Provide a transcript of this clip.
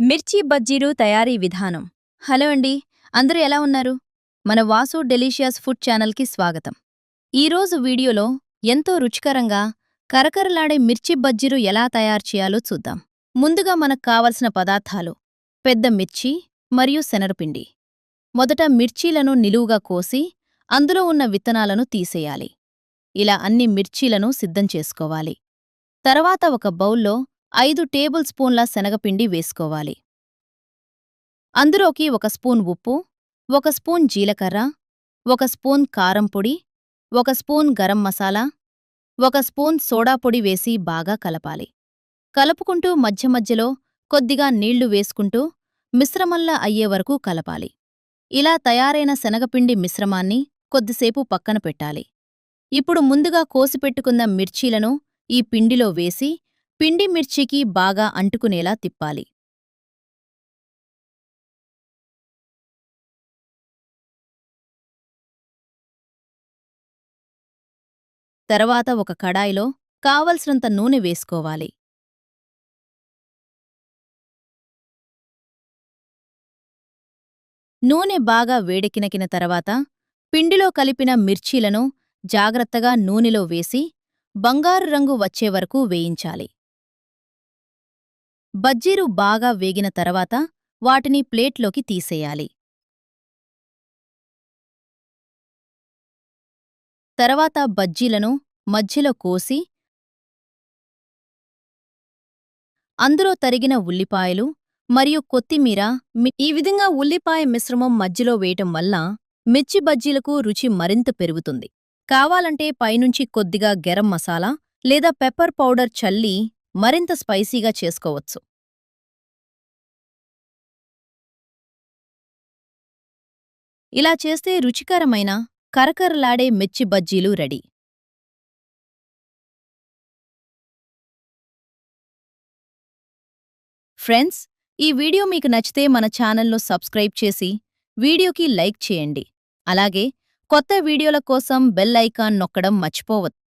మిర్చి బజ్జీలు తయారీ విధానం. హలో అండి, అందరూ ఎలా ఉన్నారు? మన వాసు డెలీషియస్ ఫుడ్ ఛానల్కి స్వాగతం. ఈరోజు వీడియోలో ఎంతో రుచికరంగా కరకరలాడే మిర్చి బజ్జీలు ఎలా తయారు చేయాలో చూద్దాం. ముందుగా మనకు కావలసిన పదార్థాలు: పెద్ద మిర్చి మరియు శనగపిండి. మొదట మిర్చీలను నిలువుగా కోసి అందులో ఉన్న విత్తనాలను తీసేయాలి. ఇలా అన్ని మిర్చీలను సిద్ధం చేసుకోవాలి. తర్వాత ఒక బౌల్లో 5 టేబుల్ స్పూన్ల శనగపిండి వేసుకోవాలి. అందులోకి 1 స్పూన్ ఉప్పు, 1 స్పూన్ జీలకర్ర, 1 స్పూన్ కారం పొడి, 1 spoon garam masala, 1 spoon soda పొడి వేసి బాగా కలపాలి. కలుపుకుంటూ మధ్య మధ్యలో కొద్దిగా నీళ్లు వేసుకుంటూ మిశ్రమంలా అయ్యేవరకు కలపాలి. ఇలా తయారైన శనగపిండి మిశ్రమాన్ని కొద్దిసేపు పక్కన పెట్టాలి. ఇప్పుడు ముందుగా కోసిపెట్టుకున్న మిర్చీలను ఈ పిండిలో వేసి పిండి మిర్చికి బాగా అంటుకునేలా తిప్పాలి. తర్వాత ఒక కడాయిలో కావలసినంత నూనె వేసుకోవాలి. నూనె బాగా వేడెక్కిన తర్వాత పిండిలో కలిపిన మిర్చీలను జాగ్రత్తగా నూనెలో వేసి బంగారు రంగు వచ్చేవరకు వేయించాలి. బజ్జీలు బాగా వేగిన తర్వాత వాటిని ప్లేట్లోకి తీసేయాలి. తర్వాత బజ్జీలను మధ్యలో కోసి అందులో తరిగిన ఉల్లిపాయలు మరియు కొత్తిమీర ఈ విధంగా ఉల్లిపాయ మిశ్రమం మధ్యలో వేయటం వల్ల మిర్చి బజ్జీలకు రుచి మరింత పెరుగుతుంది. కావాలంటే పైనుంచి కొద్దిగా గరం మసాలా లేదా పెప్పర్ పౌడర్ చల్లి మరింత స్పైసీగా చేసుకోవచ్చు. ఇలా చేస్తే రుచికరమైన కరకరలాడే మిర్చి బజ్జీలు రెడీ. ఫ్రెండ్స్, ఈ వీడియో మీకు నచ్చితే మన ఛానల్ను సబ్స్క్రైబ్ చేసి వీడియోకి లైక్ చేయండి. అలాగే కొత్త వీడియోల కోసం బెల్ ఐకాన్ నొక్కడం మర్చిపోవద్దు.